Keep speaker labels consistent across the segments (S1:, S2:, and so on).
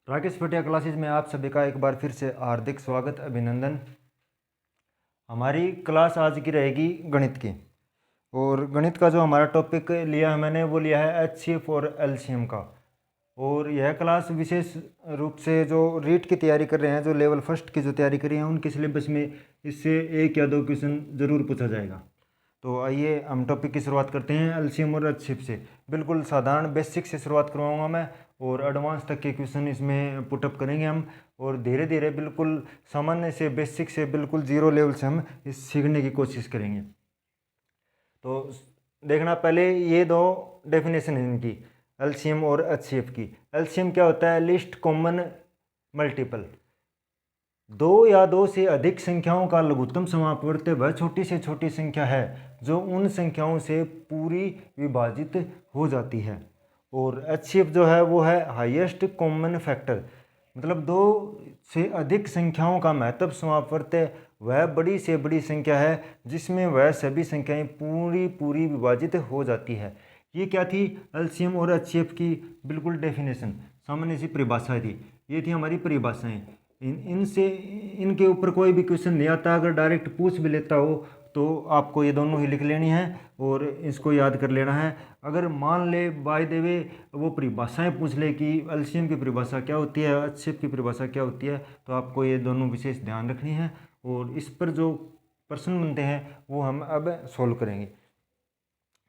S1: राकेश पटिया क्लासेज में आप सभी का एक बार फिर से हार्दिक स्वागत, अभिनंदन। हमारी क्लास आज की रहेगी गणित की। और गणित का जो हमारा टॉपिक लिया है मैंने वो लिया है एचसीएफ और एलसीएम का। और यह क्लास विशेष रूप से जो रीट की तैयारी कर रहे हैं, जो लेवल फर्स्ट की जो तैयारी कर रहे हैं, उनके सिलेबस में इससे 1 या 2 क्वेश्चन ज़रूर पूछा जाएगा। तो आइए हम टॉपिक की शुरुआत करते हैं एलसीएम और एचसीएफ से। बिल्कुल साधारण बेसिक से शुरुआत करवाऊंगा मैं और एडवांस तक के क्वेश्चन इसमें पुटअप करेंगे हम। और धीरे धीरे बिल्कुल सामान्य से बेसिक से बिल्कुल जीरो लेवल से हम इस सीखने की कोशिश करेंगे। तो देखना पहले ये दो डेफिनेशन है इनकी, एलसीएम और एचसीएफ की। एलसीएम क्या होता है? Least common multiple. दो या दो से अधिक संख्याओं का लघुत्तम समापवर्त वह छोटी से छोटी संख्या है जो उन संख्याओं से पूरी विभाजित हो जाती है। और एचसीएफ जो है वो है हाईएस्ट कॉमन फैक्टर, मतलब दो से अधिक संख्याओं का महत्तम समापवर्त वह बड़ी से बड़ी संख्या है जिसमें वह सभी संख्याएं पूरी विभाजित हो जाती है। ये क्या थी? एलसीएम और एचसीएफ की बिल्कुल डेफिनेशन, सामान्य सी परिभाषा थी। ये थी हमारी परिभाषाएं। इनसे इनके ऊपर कोई भी क्वेश्चन नहीं आता, अगर डायरेक्ट पूछ भी लेता हो तो आपको ये दोनों ही लिख लेनी है और इसको याद कर लेना है। अगर मान ले बाय द वे वो परिभाषाएं पूछ ले कि एलसीएम की परिभाषा क्या होती है, एचसीएफ की परिभाषा क्या होती है, तो आपको ये दोनों विशेष ध्यान रखनी है। और इस पर जो प्रश्न बनते हैं वो हम अब सोल्व करेंगे।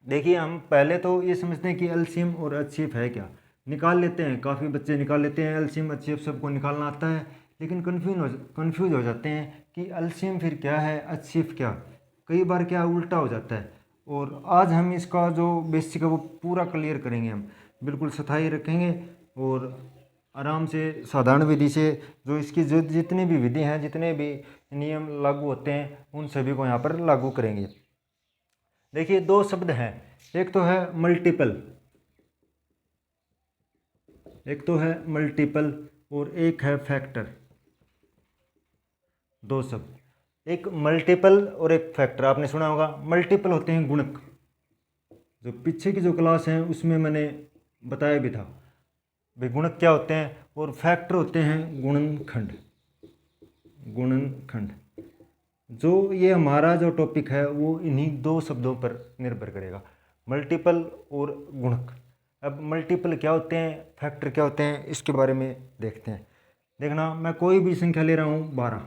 S1: देखिए, हम पहले तो ये समझते हैं कि एलसीएम और एचसीएफ है क्या। निकाल लेते हैं, काफ़ी बच्चे निकाल लेते हैं, एलसीएम एचसीएफ सबको निकालना आता है, लेकिन कन्फ्यूज हो जाते हैं कि एलसीएम फिर क्या है, एचसीएफ क्या। कई बार क्या उल्टा हो जाता है। और आज हम इसका जो बेसिक है वो पूरा क्लियर करेंगे, हम बिल्कुल सफाई रखेंगे और आराम से साधारण विधि से जो इसकी जो जितनी भी विधि हैं, जितने भी नियम लागू होते हैं, उन सभी को यहाँ पर लागू करेंगे। देखिए, दो शब्द हैं, एक तो है मल्टीपल, एक तो है मल्टीपल और एक है फैक्टर। दो शब्द, एक मल्टीपल और एक फैक्टर। आपने सुना होगा मल्टीपल होते हैं गुणक, जो पीछे की जो क्लास है उसमें मैंने बताया भी था भाई गुणक क्या होते हैं। और फैक्टर होते हैं गुणनखंड। गुणनखंड जो ये हमारा जो टॉपिक है वो इन्हीं दो शब्दों पर निर्भर करेगा, मल्टीपल और गुणक। अब मल्टीपल क्या होते हैं, फैक्टर क्या होते हैं, इसके बारे में देखते हैं। देखना, मैं कोई भी संख्या ले रहा हूँ 12,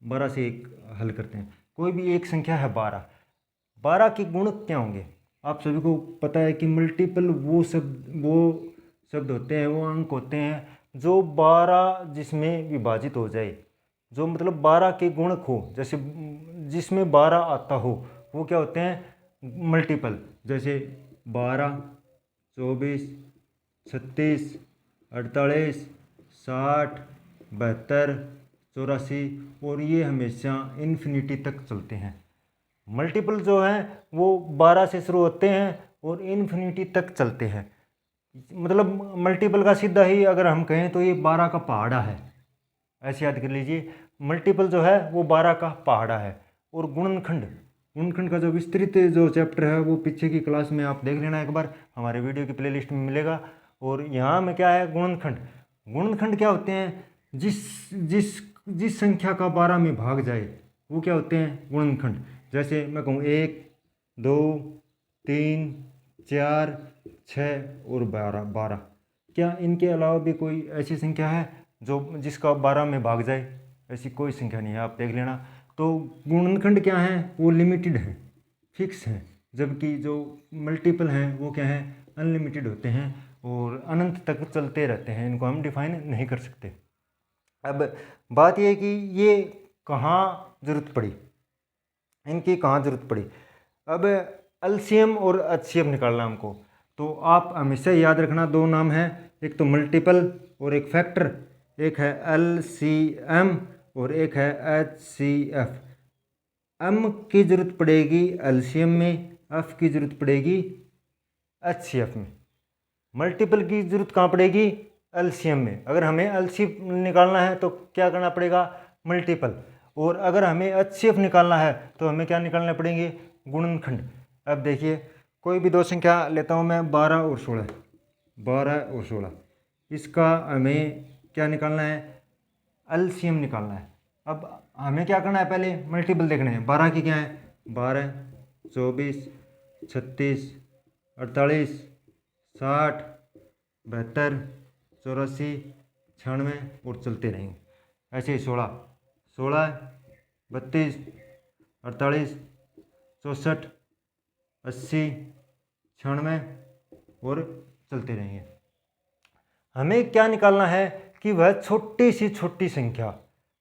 S1: 12 से एक हल करते हैं। कोई भी एक संख्या है 12, 12 के गुणक क्या होंगे? आप सभी को पता है कि मल्टीपल वो शब्द होते हैं, वो अंक होते हैं जो 12 जिसमें विभाजित हो जाए, जो मतलब 12 के गुणक हो, जैसे जिसमें 12 आता हो, वो क्या होते हैं? मल्टीपल। जैसे 12, 24, 36, 48, 60, 72, 84, और ये हमेशा इन्फिनिटी तक चलते हैं। मल्टीपल जो हैं वो 12 से शुरू होते हैं और इन्फिनिटी तक चलते हैं। मतलब मल्टीपल का सीधा ही अगर हम कहें तो ये 12 का पहाड़ा है, ऐसे याद कर लीजिए। मल्टीपल जो है वो 12 का पहाड़ा है। और गुणनखंड, गुणनखंड का जो विस्तृत जो चैप्टर है वो पीछे की क्लास में आप देख लेना एक बार, हमारे वीडियो की प्लेलिस्ट में मिलेगा। और यहाँ में क्या है? गुणनखंड। गुणनखंड क्या होते हैं? जिस जिस जिस संख्या का 12 में भाग जाए वो क्या होते हैं? गुणनखंड। जैसे मैं कहूँ 1, 2, 3, 4, 6 और 12, 12। क्या इनके अलावा भी कोई ऐसी संख्या है जो जिसका 12 में भाग जाए? ऐसी कोई संख्या नहीं है, आप देख लेना। तो गुणनखंड क्या है? वो लिमिटेड है, फिक्स है, जबकि जो मल्टीपल हैं वो क्या है? अनलिमिटेड होते हैं और अनंत तक चलते रहते हैं, इनको हम डिफाइन नहीं कर सकते। अब बात यह है कि ये कहाँ ज़रूरत पड़ी, इनकी कहाँ ज़रूरत पड़ी। अब एलसीएम और एचसीएफ निकालना हमको, तो आप हमेशा याद रखना दो नाम हैं, एक तो मल्टीपल और एक फैक्टर। एक है एलसीएम और एक है एचसीएफ। एम की ज़रूरत पड़ेगी एलसीएम में, एफ की ज़रूरत पड़ेगी एचसीएफ में। मल्टीपल की ज़रूरत कहाँ पड़ेगी? एलसीएम में। अगर हमें एलसीएम निकालना है तो क्या करना पड़ेगा? मल्टीपल। और अगर हमें एचसीएफ निकालना है तो हमें क्या निकालने पड़ेंगे? गुणनखंड। अब देखिए, कोई भी दो संख्या लेता हूँ मैं, 12 और 16, 12 और 16। इसका हमें क्या निकालना है, एलसीएम निकालना है। अब हमें क्या करना है, पहले मल्टीपल देखने हैं। 12 की क्या है, 12, 24, 36, 48, 60, 72, 84, 96 और चलते रहेंगे ऐसे ही। 16, 16, 32, 48, 64, 80, 96 और चलते रहेंगे। हमें क्या निकालना है कि वह छोटी से छोटी संख्या।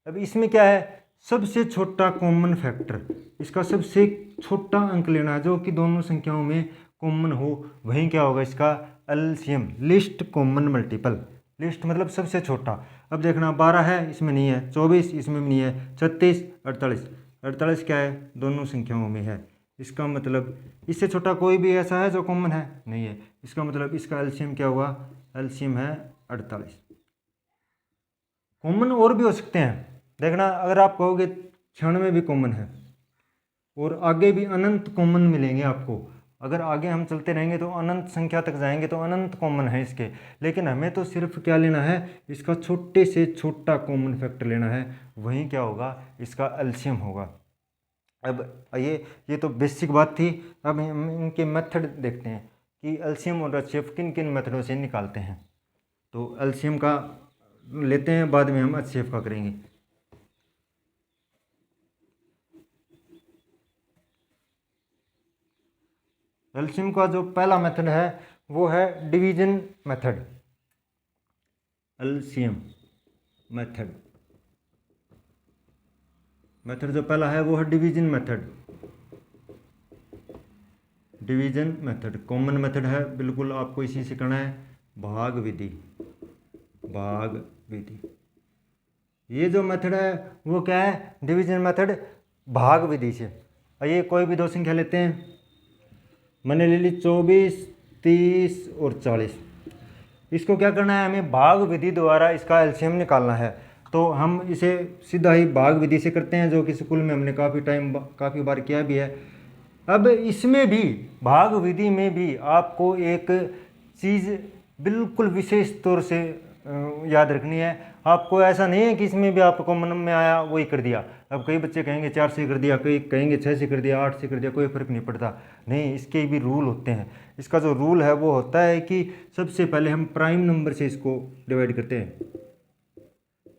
S1: अब इसमें क्या है, सबसे छोटा कॉमन फैक्टर, इसका सबसे छोटा अंक लेना है जो कि दोनों संख्याओं में कॉमन हो, वहीं क्या होगा इसका LCM, list common multiple. List मतलब सबसे छोटा। अब देखना 12 है, इसमें नहीं है, 24 इसमें भी नहीं है, 36, 48, 48 क्या है, दोनों संख्याओं में है। इसका मतलब इससे छोटा कोई भी ऐसा है जो कॉमन है, नहीं है। इसका मतलब इसका एलसीएम क्या हुआ, एलसीएम है 48। कॉमन और भी हो सकते हैं, देखना अगर आप कहोगे 96 भी कॉमन है और आगे भी अनंत कॉमन मिलेंगे आपको। अगर आगे हम चलते रहेंगे तो अनंत संख्या तक जाएंगे तो अनंत कॉमन है इसके, लेकिन हमें तो सिर्फ क्या लेना है, इसका छोटे से छोटा कॉमन फैक्टर लेना है, वहीं क्या होगा, इसका एलसीएम होगा। अब ये तो बेसिक बात थी। अब हम इनके मेथड देखते हैं कि एलसीएम और एचसीएफ किन किन मेथडों से निकालते हैं। तो एलसीएम का लेते हैं, बाद में हम एचसीएफ का करेंगे। एलसीएम का जो पहला मेथड है वो है डिवीजन मेथड। एलसीएम मेथड जो पहला है वो है division method. Division method common method है, बिल्कुल आपको इसी से करना है, भाग विधि। भाग विधि, ये जो मेथड है वो क्या है, डिवीजन मेथड भाग विधि से। ये कोई भी दो संख्या लेते हैं, मैंने ले ली 24, 30 और 40। इसको क्या करना है, हमें भाग विधि द्वारा इसका एलसीएम निकालना है। तो हम इसे सीधा ही भाग विधि से करते हैं, जो कि स्कूल में हमने काफ़ी बार किया भी है। अब इसमें भी भाग विधि में भी आपको एक चीज़ बिल्कुल विशेष तौर से याद रखनी है। आपको ऐसा नहीं है कि इसमें भी आपको कॉमन में आया वही कर दिया। अब कई बच्चे कहेंगे 4 से कर दिया, कई कहेंगे 6 से कर दिया, 8 से कर दिया, कोई फ़र्क नहीं पड़ता। नहीं, इसके भी रूल होते हैं। इसका जो रूल है वो होता है कि सबसे पहले हम प्राइम नंबर से इसको डिवाइड करते हैं।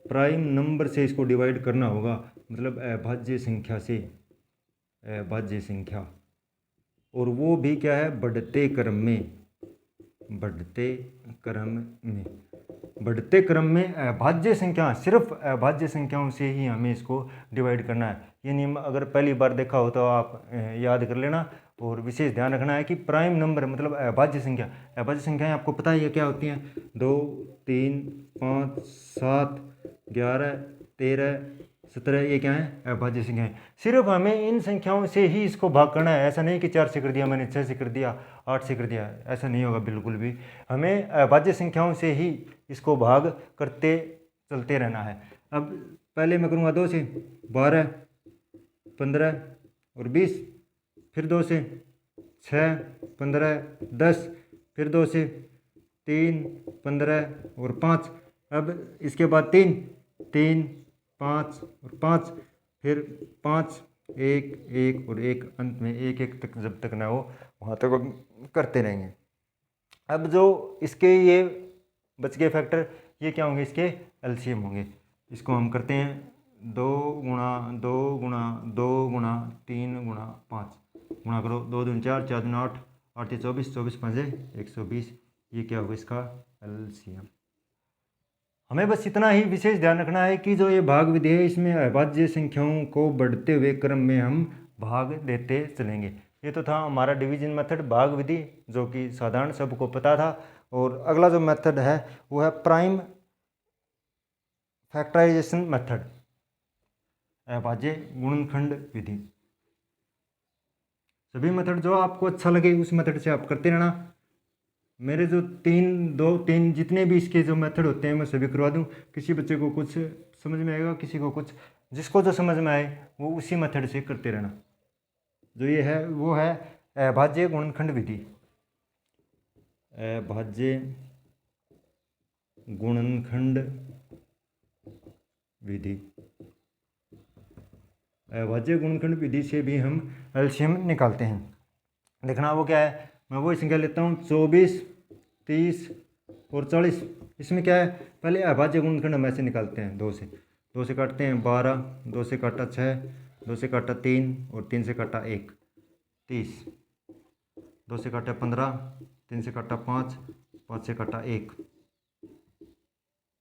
S1: प्राइम नंबर से इसको डिवाइड करना होगा, मतलब अभाज्य संख्या से, अभाज्य संख्या। और वो भी क्या है, बढ़ते क्रम में। बढ़ते क्रम में, बढ़ते क्रम में अभाज्य संख्या, सिर्फ अभाज्य संख्याओं से ही हमें इसको डिवाइड करना है। ये नियम अगर पहली बार देखा हो तो आप याद कर लेना। और विशेष ध्यान रखना है कि प्राइम नंबर मतलब अभाज्य संख्या, अभाज्य संख्याएं आपको पता ही है क्या होती हैं, 2, 3, 5, 7, 11, 13, 17, ये क्या है, अभाज्य संख्याएं। सिर्फ हमें इन संख्याओं से ही इसको भाग करना है। ऐसा नहीं कि 4 से कर दिया मैंने, 6 से कर दिया, 8 से कर दिया, ऐसा नहीं होगा बिल्कुल भी। हमें अभाज्य संख्याओं से ही इसको भाग करते चलते रहना है। अब पहले मैं करूँगा 2 से, 12, 15 और 20, फिर 2 से 6, 15, 10, फिर 2 से 3, 15 और 5। अब इसके बाद 3, 3, 5 और 5, फिर 5, 1, 1 और 1, अंत में 1, 1 तक जब तक ना हो वहाँ तक करते रहेंगे। अब जो इसके ये बच गए फैक्टर, ये क्या होंगे, इसके एलसीएम होंगे। इसको हम करते हैं 2 गुणा 2 गुणा 2 गुणा 3 गुणा 5, गुणा करो, 2 दूनी 4, 4 दूनी 8, 8 24, 24 5 120। ये क्या होगा, इसका एलसीएम। हमें बस इतना ही विशेष ध्यान रखना है कि जो ये भाग विधि है इसमें अभाज्य संख्याओं को बढ़ते हुए क्रम में हम भाग देते चलेंगे। ये तो था हमारा डिवीजन मेथड, भाग विधि, जो कि साधारण सबको पता था। और अगला जो मेथड है वो है प्राइम फैक्टराइजेशन मेथड, अभाज्य गुणनखंड विधि। सभी मेथड जो आपको अच्छा लगे उस मेथड से आप करते रहना। मेरे जो 3 जितने भी इसके जो मेथड होते हैं मैं सभी करवा दूँ। किसी बच्चे को कुछ समझ में आएगा, किसी को कुछ, जिसको जो समझ में आए वो उसी मेथड से करते रहना। जो ये है वो है अभाज्य गुणनखंड विधि। अभाज्य गुणनखंड विधि। अभाज्य गुणनखंड विधि से भी हम एलसीएम निकालते हैं। देखना वो क्या है, मैं वही संख्या लेता हूँ 24, 30 और 40। इसमें क्या है, पहले अभाज्य गुणनखंड हम ऐसे निकालते हैं, 2 से काटते हैं 12, 2 से काटा 6, 2 से काटा 3 और 3 से काटा 1, 30, 2 से काटा 15, 3 से काटा 5, 5 से काटा 1,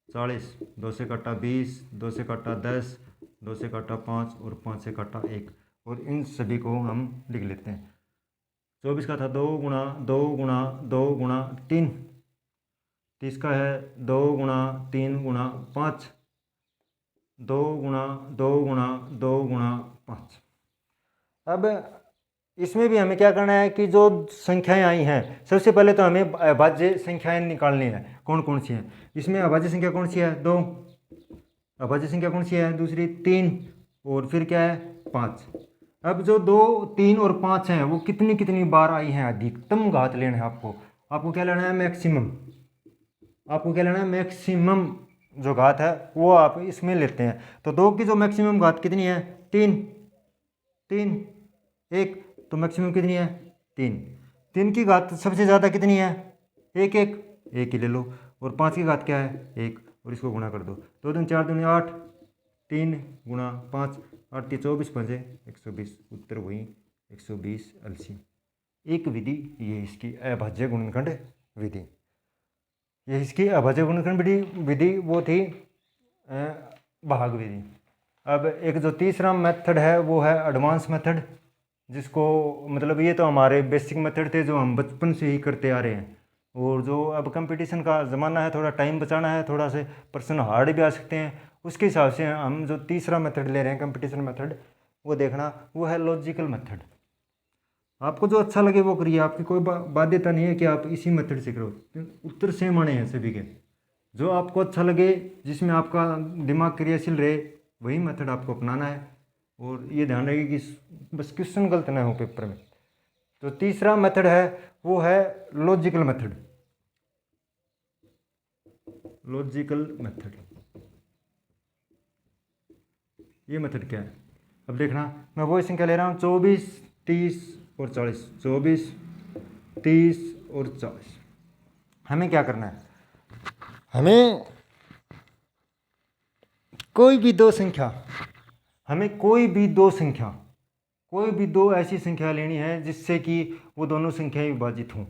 S1: 40, 2 से काटा 20, 2 से काटा 10, 2 से काटा 5 और 5 से काटा 1, और इन सभी को हम लिख लेते हैं। 24 का था 2 गुणा 2 गुणा 2 गुणा 3, 30 का है 2 गुणा 3 गुणा 5, 2 गुणा 2 गुणा 2 गुणा 5। अब इसमें भी हमें क्या करना है कि जो संख्याएं आई हैं, सबसे पहले तो हमें अभाज्य संख्याएं निकालनी है, कौन कौन सी हैं। इसमें अभाज्य संख्या कौन सी है, 2। अभाज्य संख्या कौन सी है, दूसरी 3, और फिर क्या है 5। अब जो 2, 3 और 5 हैं वो कितनी कितनी बार आई हैं, अधिकतम घात लेना है आपको क्या लेना है, मैक्सिमम। आपको क्या लेना है, मैक्सिमम जो घात है वो आप इसमें लेते हैं। तो 2 की जो मैक्सिमम घात कितनी है, 3, 1, तो मैक्सिमम कितनी है, 3 की घात सबसे ज़्यादा कितनी है, 1 ही ले लो। और 5 की घात क्या है, 1, और इसको गुणा कर दो, 2 दूनी 4 दूनी 8, 3 गुणा 5, 8 3 24, 5 120, उत्तर वही 120 एलसीएम। एक विधि ये इसकी अभाज्य गुणनखंड विधि, ये इसकी अभाज्य गुणनखंड विधि वो थी भाग विधि। अब एक जो तीसरा मेथड है वो है एडवांस मेथड, जिसको मतलब ये तो हमारे बेसिक मेथड थे जो हम बचपन से ही करते आ रहे हैं। और जो अब कंपटीशन का ज़माना है, थोड़ा टाइम बचाना है, थोड़ा से पर्सन हार्ड भी आ सकते हैं, उसके हिसाब से हम जो तीसरा मेथड ले रहे हैं कंपटीशन मेथड, वो देखना वो है लॉजिकल मेथड। आपको जो अच्छा लगे वो करिए, आपकी कोई बाध्यता नहीं है कि आप इसी मेथड से करो, उत्तर सेम आने हैं सभी के। जो आपको अच्छा लगे, जिसमें आपका दिमाग क्रियाशील रहे, वही मेथड आपको अपनाना है। और ये ध्यान रखिए कि बस क्वेश्चन गलत ना हो पेपर में। तो तीसरा मेथड है वो है लॉजिकल मेथड। लॉजिकल मेथड, ये मेथड क्या है, अब देखना मैं वही संख्या ले रहा हूँ 24, 30 और 40, 24, 30 और 40। हमें क्या करना है, हमें कोई भी दो ऐसी संख्या लेनी है जिससे कि वो दोनों संख्याएं विभाजित हों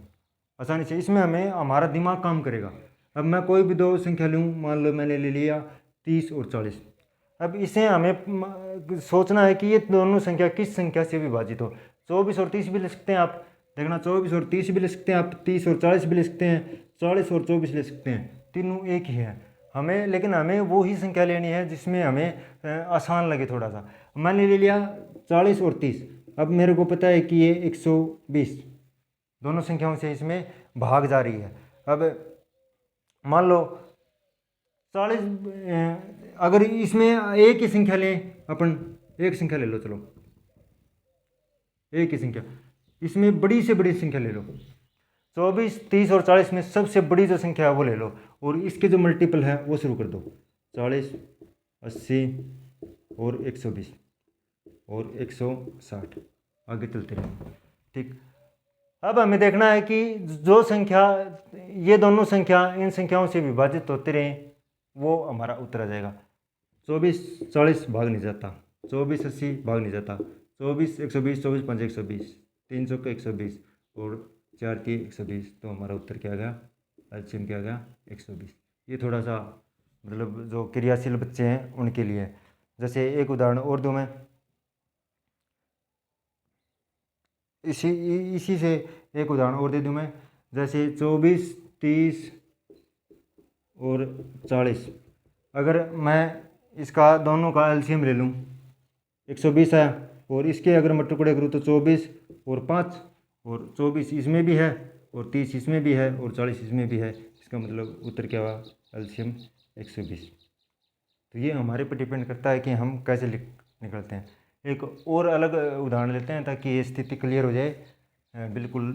S1: आसानी से। इसमें हमें हमारा दिमाग काम करेगा। अब मैं कोई भी दो संख्या लूँ, मान लो मैंने ले लिया 30 और 40। अब इसे हमें सोचना है कि ये दोनों संख्या किस संख्या से विभाजित हो। 24 और 30 भी ले सकते हैं आप, देखना 24 और 30 भी ले सकते हैं आप, 30 और 40 भी ले सकते हैं, 40 और 24 ले सकते हैं, तीनों एक ही है हमें। लेकिन हमें वो ही संख्या लेनी है जिसमें हमें आसान लगे थोड़ा सा। मैंने ले लिया 40 और 30। अब मेरे को पता है कि ये 120 दोनों संख्याओं से इसमें भाग जा रही है। अब मान लो 40, अगर इसमें एक ही संख्या लें अपन, एक संख्या ले लो, चलो एक ही संख्या, इसमें बड़ी से बड़ी संख्या ले लो। 24, 30 और 40 में सबसे बड़ी जो संख्या है वो ले लो, और इसके जो मल्टीपल है वो शुरू कर दो, 40, 80 और 120 और 160, आगे चलते रहें। ठीक, अब हमें देखना है कि जो संख्या, ये दोनों संख्या इन संख्याओं से विभाजित होते रहें, वो हमारा उत्तर आ जाएगा। 24 40 भाग नहीं जाता, 24 80 भाग नहीं जाता, 24 120, 24 5 120, 3 चौक 120 और 4 की 120, तो हमारा उत्तर क्या आ गया, एलसीएम क्या आ गया, 120। ये थोड़ा सा मतलब जो क्रियाशील बच्चे हैं उनके लिए। जैसे एक उदाहरण और दूँ मैं, इसी से एक उदाहरण और दे दूँ मैं। जैसे 24, 30 और 40, अगर मैं इसका दोनों का एलसीएम ले लूँ, 120 है, और इसके अगर मैं टुकड़े करूँ तो 24 और 5, और 24 इसमें भी है और 30 इसमें भी है और 40 इसमें भी है, इसका मतलब उत्तर क्या हुआ, एलसीएम 120। तो ये हमारे पर डिपेंड करता है कि हम कैसे निकलते हैं। एक और अलग उदाहरण लेते हैं ताकि ये स्थिति क्लियर हो जाए बिल्कुल।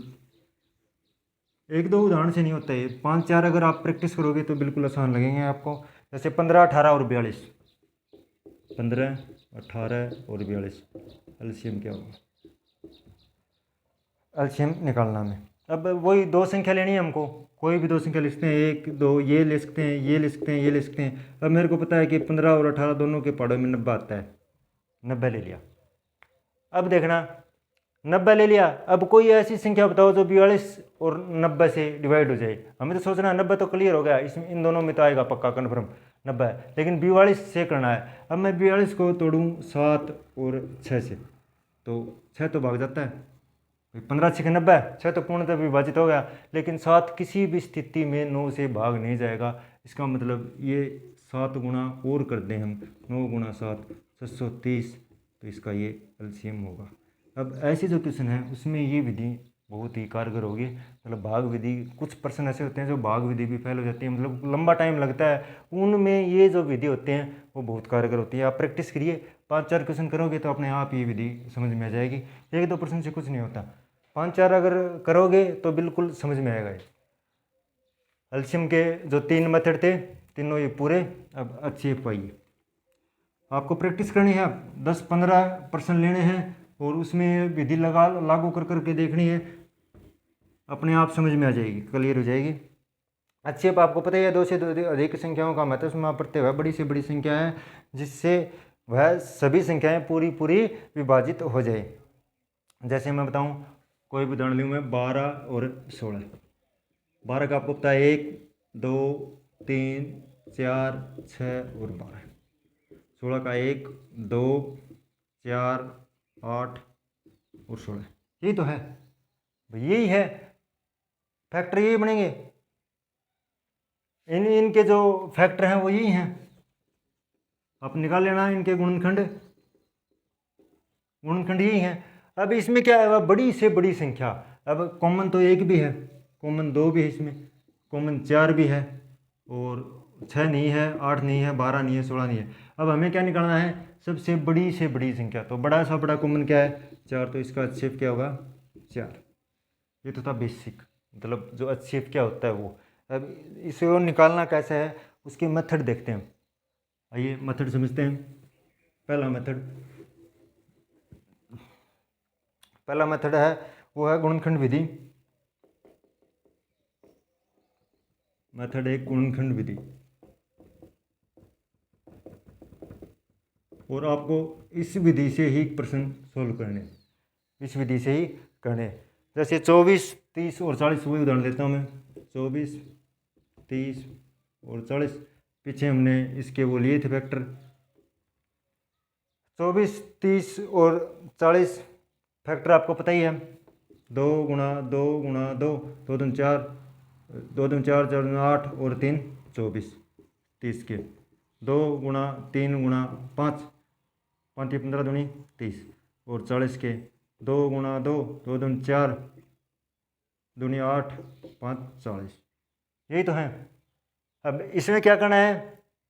S1: एक दो उदाहरण से नहीं होता है, 5 4 अगर आप प्रैक्टिस करोगे तो बिल्कुल आसान लगेंगे आपको। जैसे 15 18 और 42, 15 18 और 42 एलसीएम क्या होगा, एलसीएम निकालना में। अब वही दो संख्या लेनी है हमको, कोई भी दो संख्या ले सकते हैं, एक दो ये ले सकते हैं, ये ले सकते हैं, ये ले सकते हैं। अब मेरे को पता है कि 15 और 18 दोनों के पहाड़ों में 90 आता है, 90 ले लिया। अब देखना 90 ले लिया, अब कोई ऐसी संख्या बताओ जो 42 और 90 से डिवाइड हो जाए। हमें तो सोचना 90 तो क्लियर हो गया, इसमें इन दोनों में तो आएगा पक्का कन्फर्म 90 है, लेकिन 42 से करना है। अब मैं 42 को तोड़ूँ 7 और 6 से, तो 6 तो भाग जाता है, 15 6 90, 6 तो पूर्णतः विभाजित हो गया, लेकिन 7 किसी भी स्थिति में 9 से भाग नहीं जाएगा। इसका मतलब ये 7 गुना और कर दें हम, 9 गुना 7 730, तो इसका ये एलसीएम होगा। अब ऐसी जो क्वेश्चन है उसमें ये विधि बहुत ही कारगर होगी। मतलब भाग विधि, कुछ प्रश्न ऐसे होते हैं जो भाग विधि भी फेल हो जाती है, मतलब लंबा टाइम लगता है, उनमें ये जो विधि होते हैं वो बहुत कारगर होती है। आप प्रैक्टिस करिए, 5 4 क्वेश्चन करोगे तो अपने आप ये विधि समझ में आ जाएगी। 1 2 प्रश्न से कुछ नहीं होता, 5 4 अगर करोगे तो बिल्कुल समझ में आएगा। एलसीएम के जो 3 मेथड थे तीनों ये पूरे। अब अच्छे पाइए, आपको प्रैक्टिस करनी है, 10 15 परसेंट लेने हैं और उसमें विधि लागू कर करके देखनी है, अपने आप समझ में आ जाएगी, क्लियर हो जाएगी। अच्छी अब आपको पता ही है 2 से अधिक संख्याओं का महत्व समाप्त करते हुए बड़ी से बड़ी संख्या है जिससे वह सभी संख्याएं पूरी पूरी विभाजित हो जाए। जैसे मैं बताऊं, कोई भी उदाहरण लूँ मैं, 12 और 16। 12 का आपको पता है 1 2 3 4 6 और 12। 16 का 1 2 4 8 और 16, यही तो है भाई, यही है फैक्टर, यही बनेंगे। इनके जो फैक्टर हैं वो यही हैं, आप निकाल लेना इनके गुणनखंड, गुणनखंड यही हैं। अब इसमें क्या है, वह बड़ी से बड़ी संख्या, अब कॉमन तो 1 भी है, कॉमन 2 भी है, इसमें कॉमन 4 भी है, और 6 नहीं है, 8 नहीं है, 12 नहीं है, 16 नहीं है। अब हमें क्या निकालना है, सबसे बड़ी से बड़ी संख्या। तो बड़ा सा बड़ा कॉमन क्या है, 4, तो इसका HCF क्या होगा 4। ये तो था बेसिक, मतलब जो HCF क्या होता है वो। अब इसे और निकालना कैसे है उसके मेथड देखते हैं, आइए मेथड समझते हैं। पहला मेथड है वो है गुणनखंड विधि। मेथड एक गुणनखंड विधि, और आपको इस विधि से ही प्रश्न सोल्व करने, इस विधि से ही करने। जैसे 24 30 और 40, वही उदाहरण लेता हूँ मैं, 24 30 और 40, पीछे हमने इसके वो लिए थे फैक्टर। 24 30 और 40 फैक्टर आपको पता ही है, 2 गुणा 2 गुणा 2, 2 दूनी 4, 2 दूनी 4, 4 दूनी 8 और 3 24, 30 के 2 गुणा 3 गुणा 5, 5 15 दूनी 30, और 40 के 2 गुणा 2, 2 दूनी 4 दूनी 8, 5 40, यही तो है। अब इसमें क्या करना है,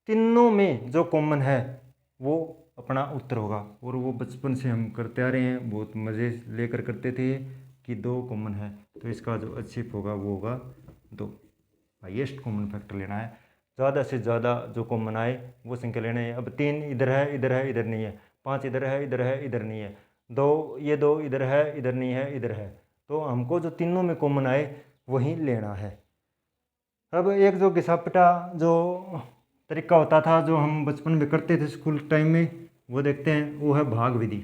S1: तीनों में जो कॉमन है वो अपना उत्तर होगा, और वो बचपन से हम करते आ रहे हैं, बहुत मज़े लेकर करते थे कि 2 कॉमन है, तो इसका जो HCF होगा वो होगा 2। हाईएस्ट कॉमन फैक्टर लेना है, ज़्यादा से ज़्यादा जो कॉमन आए वो संख्या लेना है। अब 3 इधर है, इधर है, इधर नहीं है, 5 इधर है, इधर है, इधर नहीं है, 2 ये 2 इधर है, इधर नहीं है, इधर है, तो हमको जो तीनों में कॉमन आए वही लेना है। अब एक जो घिसापिटा जो तरीका होता था जो हम बचपन में करते थे स्कूल टाइम में, वो देखते हैं, वो है भाग विधि,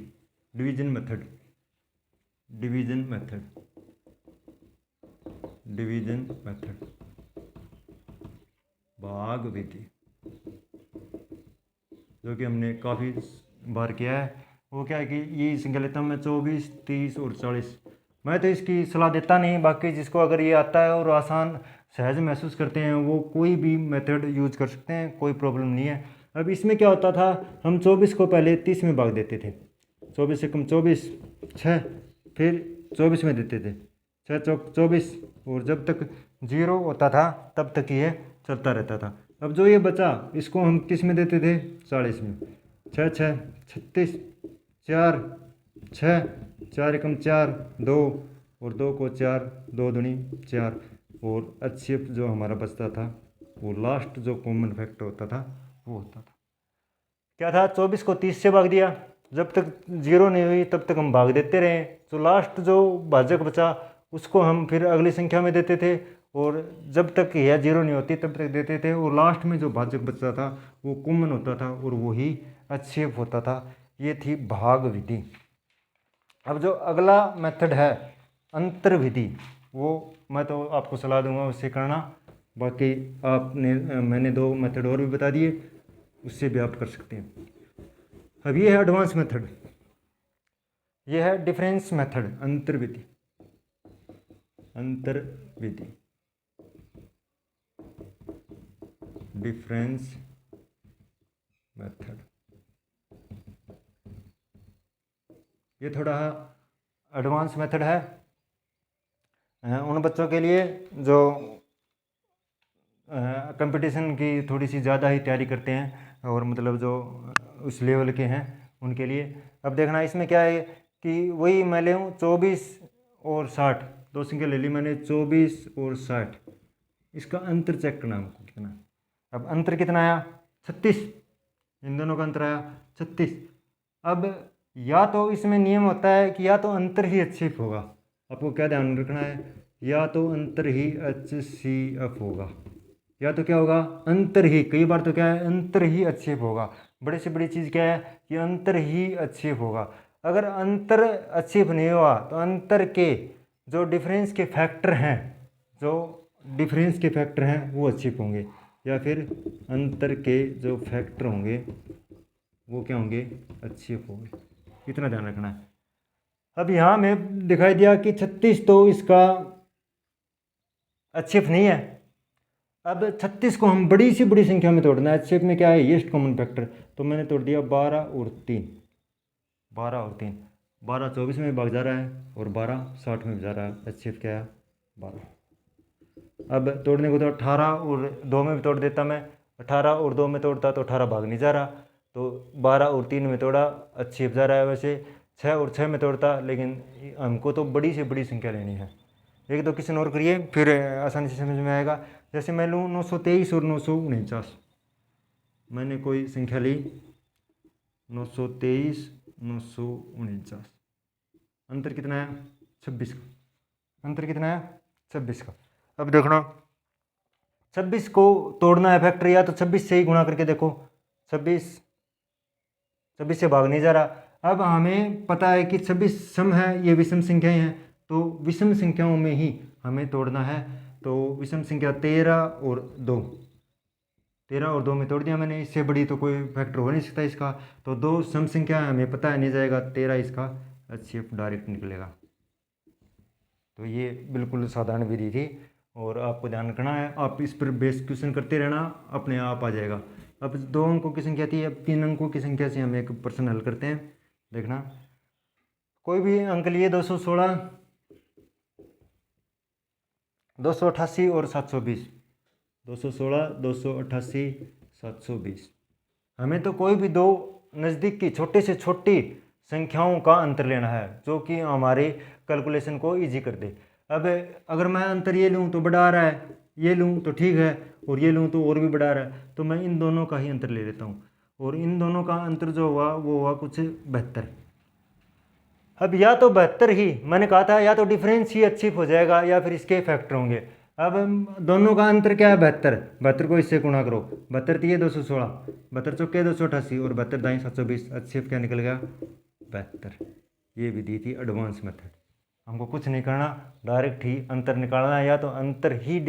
S1: division method, division method, division method, भाग विधि, जो कि हमने काफ़ी बार किया है। वो क्या है कि ये संख्या लेता हूँ मैं 24 30 और 40। मैं तो इसकी सलाह देता नहीं, बाकी जिसको अगर ये आता है और आसान सहज महसूस करते हैं वो कोई भी मेथड यूज कर सकते हैं, कोई प्रॉब्लम नहीं है। अब इसमें क्या होता था, हम 24 को पहले 30 में भाग देते थे, 24 से कम 24 6, फिर 24 में देते थे 6 चौक 24, और जब तक 0 होता था तब तक ये चलता रहता था। अब जो ये बचा इसको हम किस में देते थे, 40 में, 6 6 36, 4 6, 4 एकम 4 2, और 2 को 4, 2 दूनी 4, और HCF जो हमारा बचता था वो लास्ट जो कॉमन फैक्टर होता था वो होता था क्या था, 24 को 30 से भाग दिया, जब तक 0 नहीं हुई तब तक हम भाग देते रहे। तो लास्ट जो भाजक बचा उसको हम फिर अगली संख्या में देते थे, और जब तक यह 0 नहीं होती तब तक देते थे, और लास्ट में जो भाजक बचता था वो कॉमन होता था और वही HCF होता था। ये थी भाग विधि। अब जो अगला मेथड है अंतर विधि, वो मैं तो आपको सलाह दूंगा उससे करना, बाकी आपने मैंने 2 मेथड और भी बता दिए, उससे भी आप कर सकते हैं। अब ये है एडवांस मेथड, ये है डिफरेंस मेथड, अंतर विधि। अंतर विधि, डिफरेंस मेथड, ये थोड़ा एडवांस मेथड है उन बच्चों के लिए जो कंपटीशन की थोड़ी सी ज़्यादा ही तैयारी करते हैं, और मतलब जो उस लेवल के हैं उनके लिए। अब देखना इसमें क्या है कि वही मैं ले हूँ 24 और 60, 2 संख्या ले ली मैंने, 24 और 60, इसका अंतर चेक करना हमको कितना। अब अंतर कितना आया 36, इन दोनों का अंतर आया 36। अब या तो इसमें नियम होता है कि या तो अंतर ही HCF होगा, आपको क्या ध्यान रखना है, या तो अंतर ही HCF होगा, या तो क्या होगा अंतर ही, कई बार तो क्या है अंतर ही HCF होगा। बड़ी से बड़ी चीज़ क्या है कि अंतर ही HCF होगा। अगर अंतर HCF नहीं हुआ तो अंतर के जो डिफरेंस के फैक्टर हैं, जो डिफरेंस के फैक्टर हैं वो HCF होंगे, या फिर अंतर के जो फैक्टर होंगे वो क्या होंगे HCF होंगे। इतना ध्यान रखना है। अब यहाँ में दिखाई दिया कि 36 तो इसका HCF नहीं है। अब 36 को हम बड़ी से बड़ी संख्या में तोड़ना है, HCF में क्या है हाईएस्ट कॉमन फैक्टर, तो मैंने तोड़ दिया 12 और 3, 12 और 3, 12 24 में भाग जा रहा है और 12 60 में जा रहा है, HCF क्या है 12। अब तोड़ने को तो 18 और 2 में भी तोड़ देता मैं, 18 और 2 में तोड़ता तो 18 भाग नहीं जा रहा, तो 12 और 3 में तोड़ा HCF जा रहा है। वैसे 6 और 6 में तोड़ता, लेकिन हमको तो बड़ी से बड़ी संख्या लेनी है। एक दो क्वेश्चन और करिए फिर आसानी से समझ में आएगा। जैसे मैं लूँ 923 और 949, मैंने कोई संख्या ली 923 949, अंतर कितना है 26 का, अंतर कितना है 26 का। अब देखना 26 को तोड़ना है फैक्टर, या तो 26 से ही गुणा करके देखो, 26 से भाग नहीं जा रहा। अब हमें पता है कि 26 सम है, ये विषम संख्याएं हैं, तो विषम संख्याओं में ही हमें तोड़ना है। तो विषम संख्या 13 और 2, 13 और 2 में तोड़ दिया मैंने, इससे बड़ी तो कोई फैक्टर हो नहीं सकता इसका, तो 2 सम संख्या हमें पता है नहीं जाएगा, 13 इसका HCF डायरेक्ट निकलेगा। तो ये बिल्कुल साधारण विधि थी और आपको ध्यान रखना है, आप इस पर बेस क्वेश्चन करते रहना, अपने आप आ जाएगा। अब 2 अंकों की संख्या थी, अब 3 अंकों की संख्या से हम एक प्रश्न हल करते हैं। देखना कोई भी अंक लिए 216, 288 और 720, 216, 288, 720। हमें तो कोई भी 2 नज़दीक की छोटे से छोटी संख्याओं का अंतर लेना है, जो कि हमारे कैलकुलेशन को इजी कर दे। अब अगर मैं अंतर ये लूँ तो बड़ा आ रहा है, ये लूँ तो ठीक है, और ये लूँ तो और भी बड़ा आ रहा है, तो मैं इन दोनों का ही अंतर ले लेता हूँ, और इन दोनों का अंतर जो हुआ वो हुआ कुछ 72। अब या तो 72 ही, मैंने कहा था या तो डिफरेंस ही HCF हो जाएगा या फिर इसके फैक्टर होंगे। अब दोनों का अंतर क्या है 72, 72 को इससे गुणा करो, 72 तीय 216, 72 चौके 288 और 72 दाएं 720, HCF क्या निकल गया 72। ये विधि थी एडवांस मेथड। हमको कुछ नहीं करना, डायरेक्ट ही अंतर निकालना है, या तो अंतर ही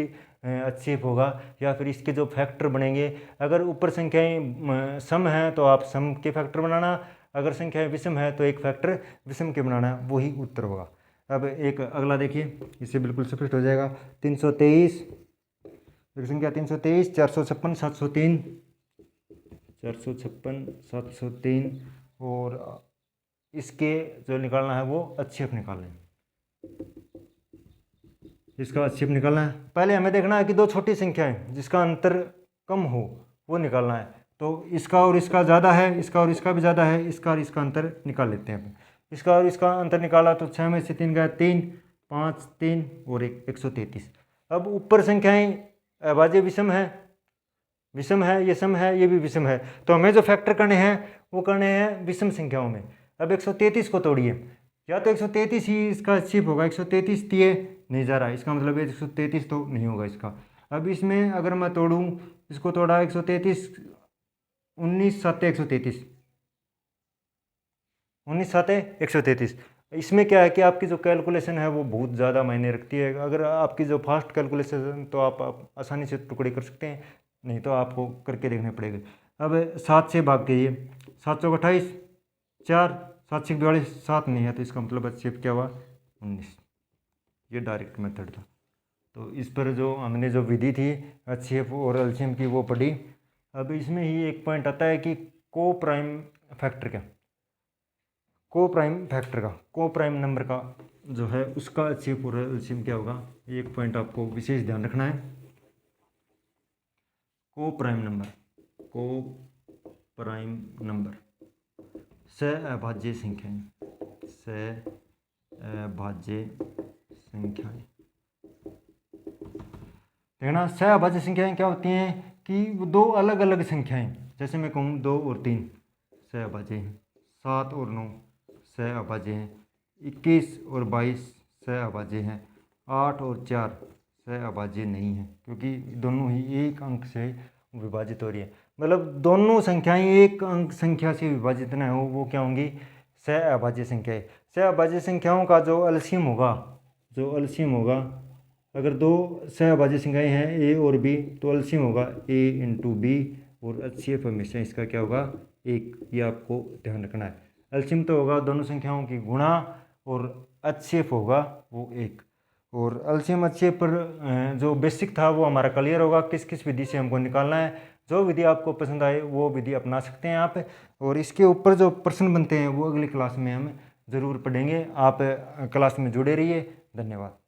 S1: HCF होगा या फिर इसके जो फैक्टर बनेंगे। अगर ऊपर संख्याएं सम हैं तो आप सम के फैक्टर बनाना, अगर संख्याएं विषम है तो एक फैक्टर विषम के बनाना, वही उत्तर होगा। अब एक अगला देखिए, इससे बिल्कुल स्पष्ट हो जाएगा। 323, एक संख्या 323, 456, 703, 456, 703, और इसके जो निकालना है वो HCF निकालना है, इसका HCF निकालना है। पहले हमें देखना है कि 2 छोटी संख्याएं जिसका अंतर कम हो वो निकालना है। तो इसका और इसका ज़्यादा है, इसका और इसका भी ज़्यादा है, इसका और इसका अंतर निकाल लेते हैं। इसका और इसका अंतर निकाला तो 6 में से 3 गया 3, 5 3 और 1, 133। अब ऊपर संख्याएं अभाज्य विषम है, ये सम है, ये भी विषम है, तो हमें जो फैक्टर करने हैं वो करने हैं विषम संख्याओं में। अब 133 को तोड़िए, या तो 133 ही इसका छिप होगा, 133 दिए नहीं जा रहा, इसका मतलब 133 तो नहीं होगा इसका। अब इसमें अगर मैं तोड़ूँ, इसको तोड़ा 133, 19 7 133, 19 7 133। इसमें क्या है कि आपकी जो कैलकुलेशन है वो बहुत ज़्यादा मायने रखती है। अगर आपकी जो फास्ट कैलकुलेशन तो आप आसानी से टुकड़े कर सकते हैं, नहीं तो आपको करके देखने पड़ेगा। अब 7 से भाग कीजिए, 7 चौक 28, 4, 7 6 42, 7 नहीं है, तो इसका मतलब अच्छे क्या हुआ 19। ये डायरेक्ट मेथड था। तो इस पर जो हमने जो विधि थी HCF और LCM की वो पढ़ी। अब इसमें ही एक पॉइंट आता है कि को प्राइम फैक्टर का, को प्राइम नंबर का जो है उसका HCF और LCM क्या होगा, एक पॉइंट आपको विशेष ध्यान रखना है। को प्राइम नंबर सहअभाज्य संख्याएं, देखना सहअभाज्य संख्याएं क्या होती हैं कि दो अलग अलग संख्याएं, जैसे मैं कहूँ 2 और 3 सहअभाज्य हैं, 7 और 9 सहअभाज्य हैं, 21 और 22 सहअभाज्य हैं, 8 और 4 सहअभाज्य नहीं है, क्योंकि दोनों ही एक अंक से विभाजित हो रही है। मतलब दोनों संख्याएं एक अंक संख्या से विभाजित न हो, वो क्या होंगी, सहअभाज्य संख्याएं। सहअभाज्य संख्याओं का जो एलसीएम होगा, अगर दो सहअभाज्य संख्याएं हैं ए और बी, तो एलसीएम होगा ए इंटू बी, और HCF हमेशा इसका क्या होगा 1, ये आपको ध्यान रखना है। एलसीएम तो होगा दोनों संख्याओं की गुणा, और HCF होगा वो 1। और एलसीएम HCF पर जो बेसिक था वो हमारा क्लियर होगा, किस किस विधि से हमको निकालना है। जो विधि आपको पसंद आए वो विधि अपना सकते हैं आप, और इसके ऊपर जो प्रश्न बनते हैं वो अगली क्लास में हम ज़रूर पढ़ेंगे। आप क्लास में जुड़े रहिए। धन्यवाद।